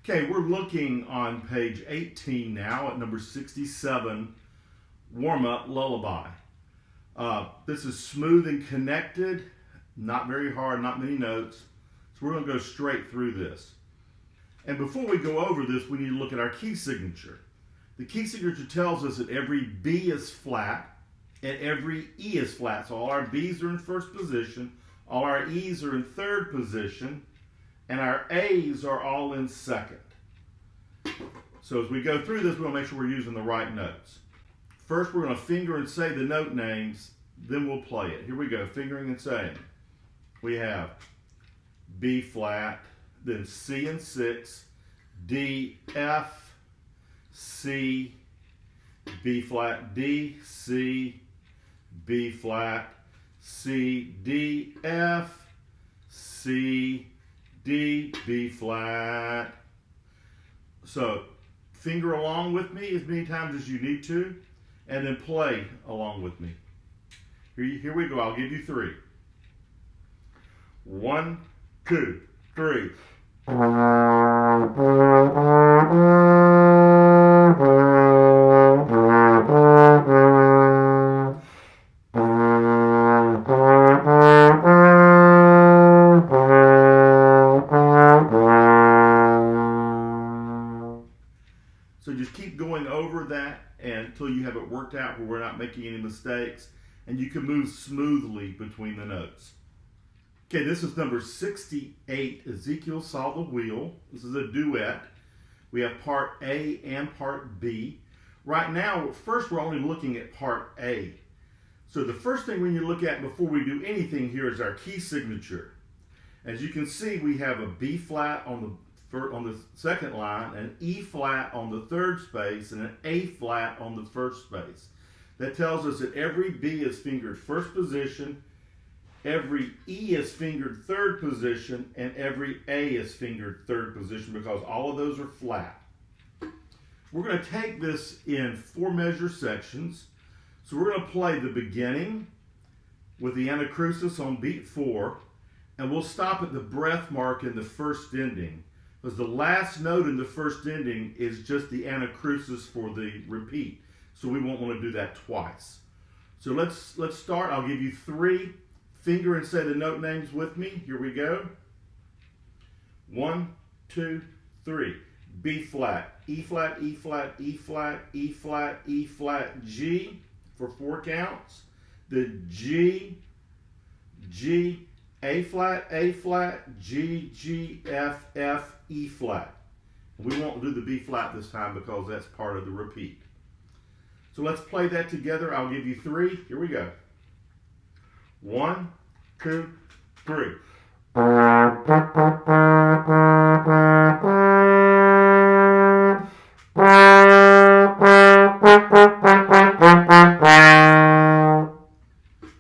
Okay, we're looking on page 18 now at number 67, Warm-Up Lullaby. This is smooth and connected, not very hard, not many notes. So we're going to go straight through this. And before we go over this, we need to look at our key signature. The key signature tells us that every B is flat and every E is flat. So all our B's are in first position, all our E's are in third position, and our A's are all in second. So as we go through this, we want to make sure we're using the right notes. First, we're going to finger and say the note names, then we'll play it. Here we go, fingering and saying. We have B flat, then C and 6, D, F, C, B flat, D, C, B flat, C, D, F, C, D, B flat. So finger along with me as many times as you need to, and then play along with me. Here we go. I'll give you 3. 1, 2, 3. So just keep going over that until you have it worked out where we're not making any mistakes, and you can move smoothly between the notes. Okay, this is number 68, Ezekiel Saw the Wheel. This is a duet. We have part A and part B. Right now, first we're only looking at part A. So the first thing we need to look at before we do anything here is our key signature. As you can see, we have a B flat on the second line, an E flat on the third space, and an A flat on the first space. That tells us that every B is fingered first position, every E is fingered third position, and every A is fingered third position because all of those are flat. We're going to take this in 4 measure sections. So we're going to play the beginning with the anacrusis on beat 4, and we'll stop at the breath mark in the first ending, because the last note in the first ending is just the anacrusis for the repeat. So we won't want to do that twice. So let's start. I'll give you 3. Finger and say the note names with me. Here we go. 1, 2, 3. B flat, E flat, E flat, E flat, E flat, E flat, G for 4 counts. The G, G, A flat, G, G, F, F, E flat. We won't do the B flat this time because that's part of the repeat. So let's play that together. I'll give you 3. Here we go. 1, 2, 3.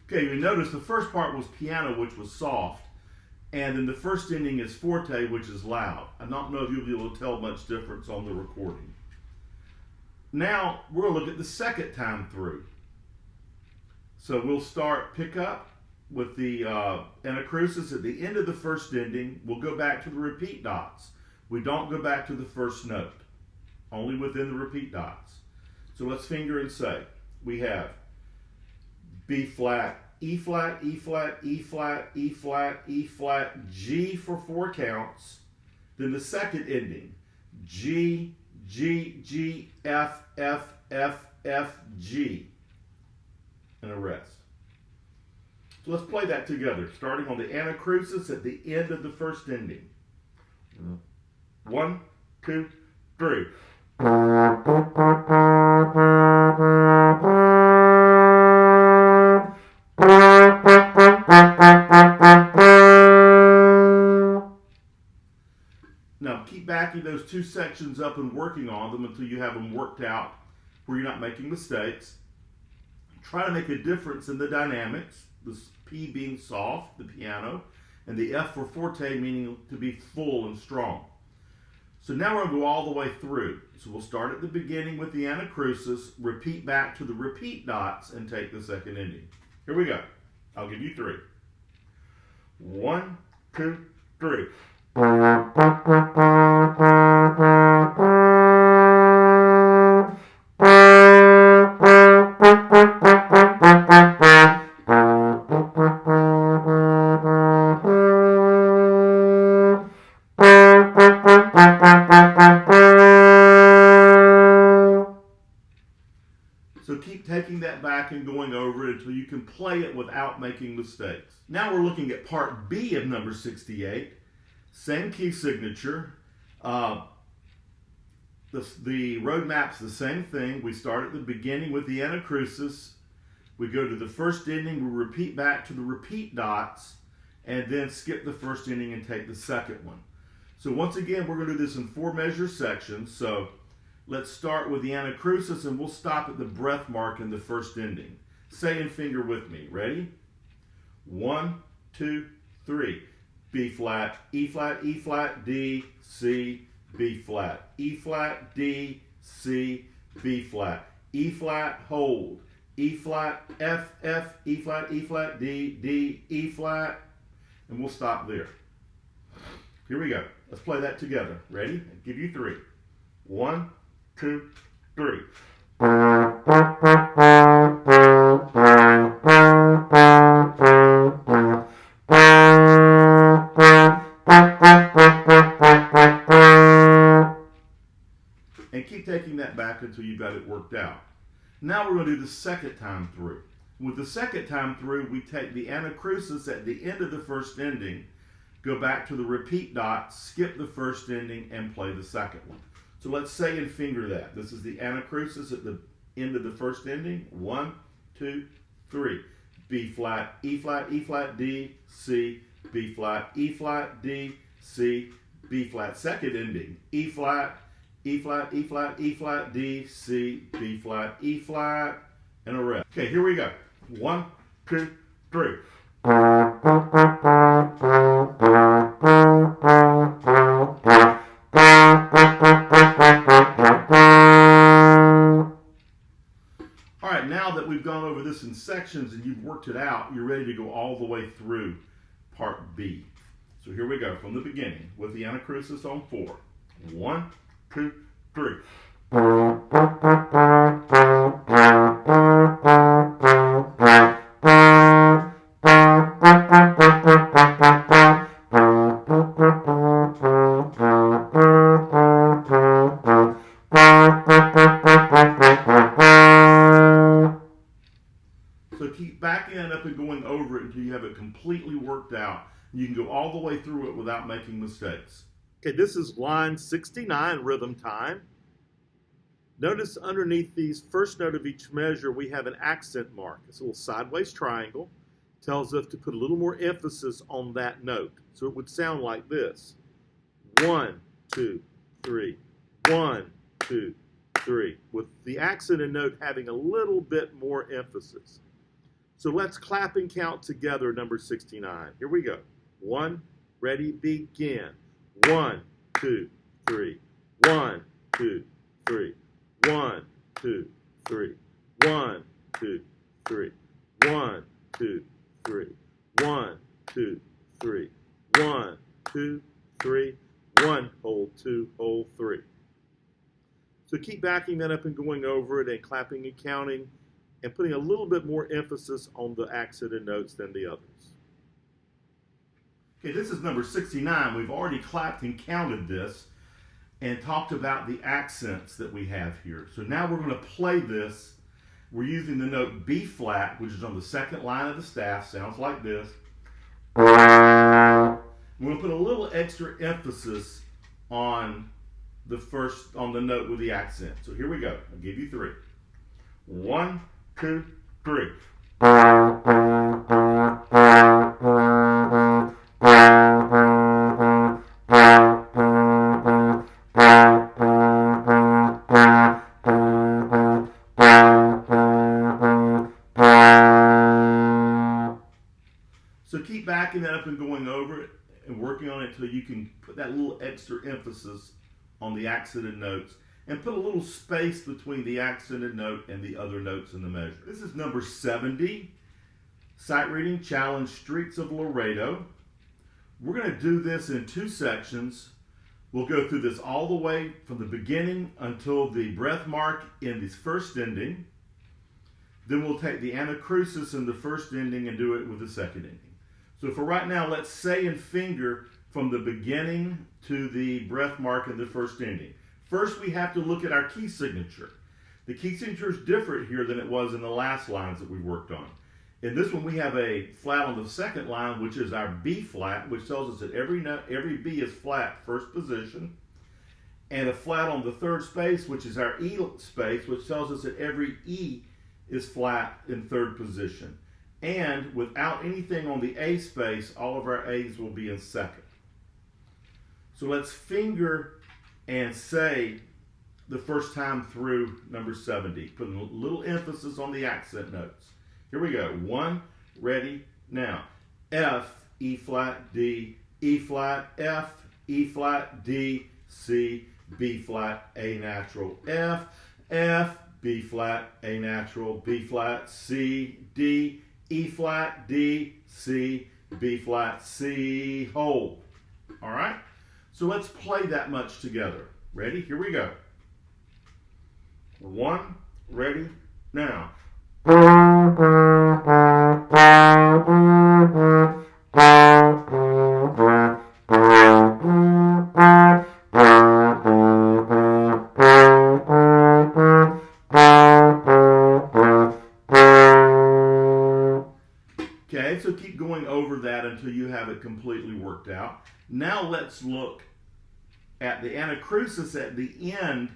Okay, you notice the first part was piano, which was soft, and then the first ending is forte, which is loud. I don't know if you'll be able to tell much difference on the recording. Now, we're going to look at the second time through. So we'll pick up with the anacrusis at the end of the first ending. We'll go back to the repeat dots. We don't go back to the first note, only within the repeat dots. So let's finger and say. We have B flat, E flat, E flat, E flat, E flat, E flat, G for 4 counts. Then the second ending, G, G, G, F, F, F, F, G, and a rest. So let's play that together, starting on the anacrusis at the end of the first ending. 1, 2, 3. Now keep backing those 2 sections up and working on them until you have them worked out where you're not making mistakes. Try to make a difference in the dynamics, the P being soft, the piano, and the F for forte meaning to be full and strong. So now we're going to go all the way through. So we'll start at the beginning with the anacrusis, repeat back to the repeat dots, and take the second ending. Here we go. I'll give you 3. 1, 2, 3. So keep taking that back and going over it until you can play it without making mistakes. Now we're looking at part B of number 68. Same key signature. The road map's the same thing. We start at the beginning with the anacrusis. We go to the first ending. We repeat back to the repeat dots and then skip the first ending and take the second one. So once again, we're going to do this in 4 measure sections. So let's start with the anacrusis and we'll stop at the breath mark in the first ending. Say and finger with me. Ready? 1, 2, 3. B flat, E flat, E flat, D, C, B flat. E flat, D, C, B flat. E flat, hold. E flat, F, F, E flat, D, D, E flat. And we'll stop there. Here we go. Let's play that together. Ready? I'll give you 3. 1, 2, 3. And keep taking that back until you've got it worked out. Now we're going to do the second time through. With the second time through, we take the anacrusis at the end of the first ending, go back to the repeat dot, skip the first ending, and play the second one. So let's say and finger that. This is the anacrusis at the end of the first ending. 1, 2, 3. B flat, E flat, E flat, D, C, B flat, E flat, D, C, B flat. Second ending. E flat, E flat, E flat, E flat, D, C, B flat, E flat, and a rest. Okay, here we go. 1, 2, 3. All right, now that we've gone over this in sections and you've worked it out, you're ready to go all the way through part B. So here we go from the beginning with the anacrusis on 4. 1, 2, 3. So keep backing it up and going over it until you have it completely worked out. You can go all the way through it without making mistakes. Okay, this is line 69, rhythm time. Notice underneath the first note of each measure, we have an accent mark. It's a little sideways triangle. It tells us to put a little more emphasis on that note. So it would sound like this. 1, 2, 3. 1, 2, 3. With the accented note having a little bit more emphasis. So let's clap and count together number 69. Here we go. 1, ready, begin. 1, 2, 3. 1, 2, 3. 1, 2, 3. 1, 2, 3. 1, 2, 3. 1, 2, 3. 1, 2, 3. 1, hold, 2, hold, 3. So keep backing that up and going over it and clapping and counting and putting a little bit more emphasis on the accented notes than the others. Okay, this is number 69. We've already clapped and counted this and talked about the accents that we have here. So now we're going to play this. We're using the note B flat, which is on the second line of the staff. Sounds like this. We're going to put a little extra emphasis on the note with the accent. So here we go. I'll give you 3. 1, 2, 3. So keep backing that up and going over it and working on it until you can put that little extra emphasis on the accented notes and put a little space between the accented note and the other notes in the measure. This is number 70, Sight Reading Challenge, Streets of Laredo. We're going to do this in 2 sections. We'll go through this all the way from the beginning until the breath mark in the first ending. Then we'll take the anacrusis in the first ending and do it with the second ending. So for right now, let's say and finger from the beginning to the breath mark in the first ending. First, we have to look at our key signature. The key signature is different here than it was in the last lines that we worked on. In this one, we have a flat on the second line, which is our B flat, which tells us that every B is flat first position, and a flat on the third space, which is our E space, which tells us that every E is flat in third position. And without anything on the A space, all of our A's will be in second. So let's finger and say the first time through number 70, putting a little emphasis on the accent notes. Here we go. 1, ready, now. F, E flat, D, E flat, F, E flat, D, C, B flat, A natural, F, F, B flat, A natural, B flat, C, D, E flat, D, C, B flat, C, hold. All right? So let's play that much together. Ready? Here we go. 1, ready, now. Okay, so keep going over that until you have it completely worked out. Now let's look at the anacrusis at the end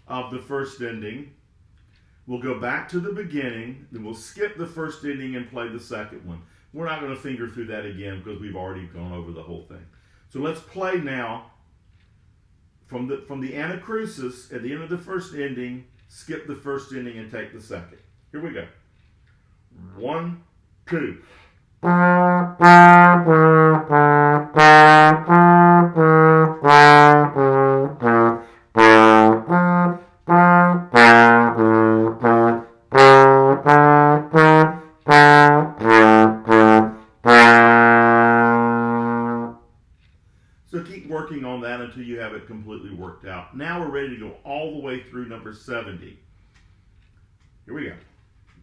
of the first ending. We'll go back to the beginning, then we'll skip the first ending and play the second one. We're not going to finger through that again because we've already gone over the whole thing. So let's play now from the anacrusis at the end of the first ending, skip the first ending and take the second. Here we go. 1, 2. So keep working on that until you have it completely worked out. Now we're ready to go all the way through number 70. Here we go.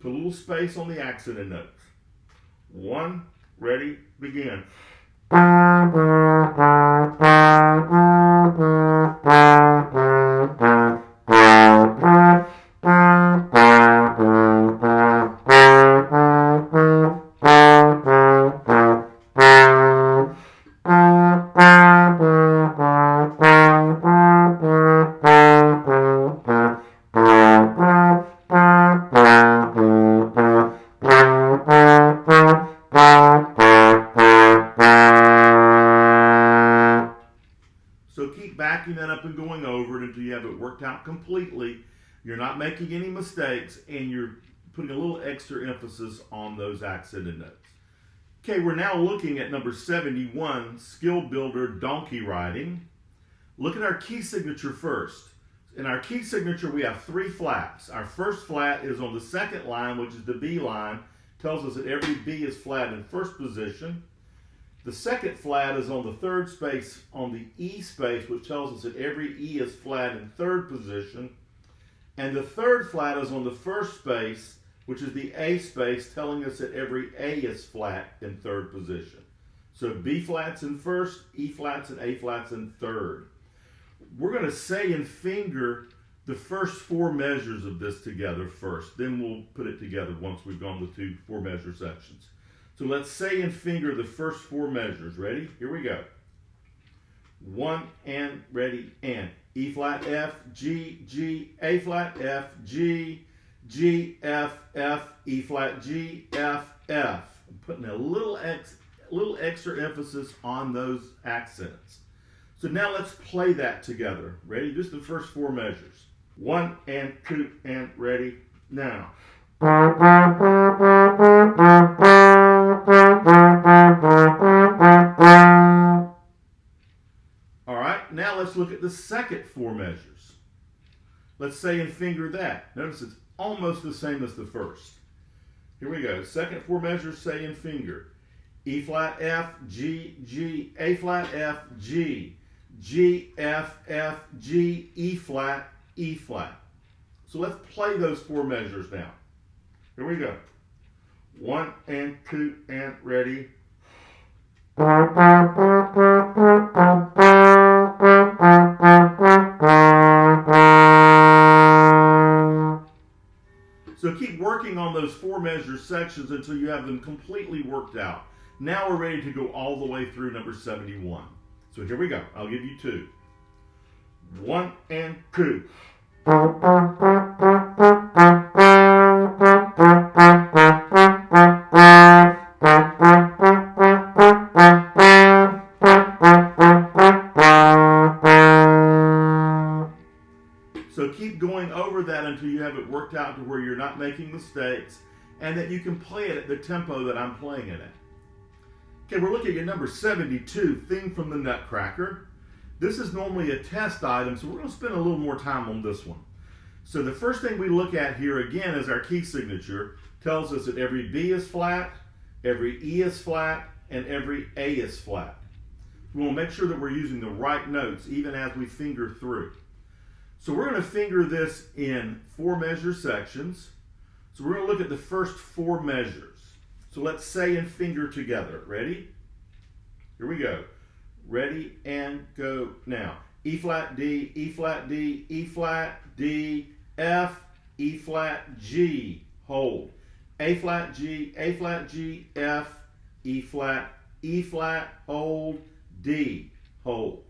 Put a little space on the accented notes. 1, ready, begin. So keep backing that up and going over it until you have it worked out completely. You're not making any mistakes, and you're putting a little extra emphasis on those accented notes. Okay, we're now looking at number 71, Skill Builder, Donkey Riding. Look at our key signature first. In our key signature, we have 3 flats. Our first flat is on the second line, which is the B line. Tells us that every B is flat in first position. The second flat is on the third space on the E space, which tells us that every E is flat in third position. And the third flat is on the first space, which is the A space, telling us that every A is flat in third position. So B flats in first, E flats and A flats in third. We're going to say and finger the first 4 measures of this together first. Then we'll put it together once we've gone the 2 4-measure sections. So let's say and finger the first 4 measures. Ready? Here we go. 1 and ready and. E flat, F, G, G, A flat, F, G, G, F, F, E flat, G, F, F. I'm putting a little extra emphasis on those accents. So now let's play that together. Ready? Just the first 4 measures. 1 and 2 and ready now. All right, now let's look at the second 4 measures. Let's say and finger that. Notice it's almost the same as the first. Here we go. Second 4 measures, say and finger. E flat, F, G, G, A flat, F, G, G, F, F, G, E flat, E flat. So let's play those 4 measures now. Here we go. 1 and 2 and ready. working on those 4 measure sections until you have them completely worked out. Now we're ready to go all the way through number 71. So here we go. I'll give you 2. 1 and 2. So keep going over that until you have it worked out to where you're not making mistakes and that you can play it at the tempo that I'm playing it at. Okay, we're looking at number 72, Thing from the Nutcracker. This is normally a test item, so we're going to spend a little more time on this one. So the first thing we look at here again is our key signature. Tells us that every B is flat, every E is flat, and every A is flat. We want to make sure that we're using the right notes even as we finger through. So we're going to finger this in 4 measure sections. So we're going to look at the first 4 measures. So let's say and finger together. Ready? Here we go. Ready and go now. E flat D, E flat D, E flat D, F, E flat G, hold. A flat G, F, E flat, hold, D, hold.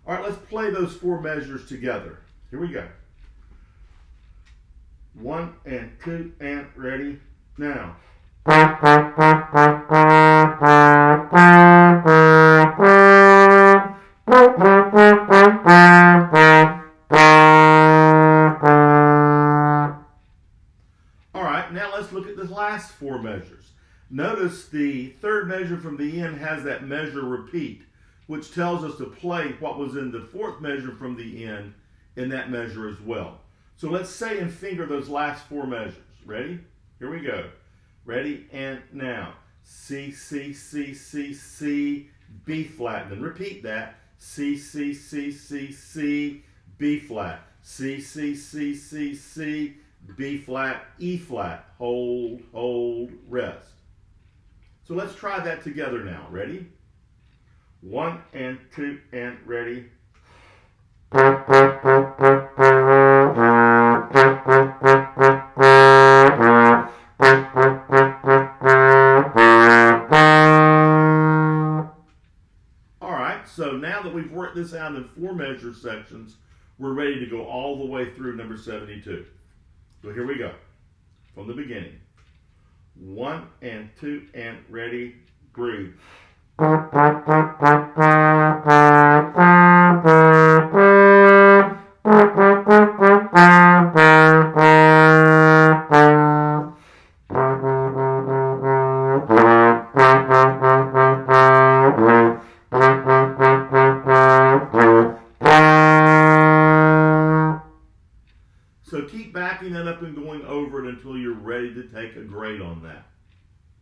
All right, let's play those 4 measures together. Here we go. 1 and 2 and ready now. All right, now let's look at the last 4 measures. Notice the 3rd measure from the end has that measure repeat, which tells us to play what was in the 4th measure from the end in that measure as well. So let's say and finger those last 4 measures. Ready? Here we go. Ready and now. C, C, C, C, C, B flat. Then repeat that. C, C, C, C, C, B flat. C, C, C, C, C, B flat, E flat. Hold, hold, rest. So let's try that together now. Ready? 1 and 2 and ready. So now that we've worked this out in 4 measure sections, we're ready to go all the way through number 72. So here we go. From the beginning. 1 and 2 and ready, groove. So keep backing that up and going over it until you're ready to take a grade on that.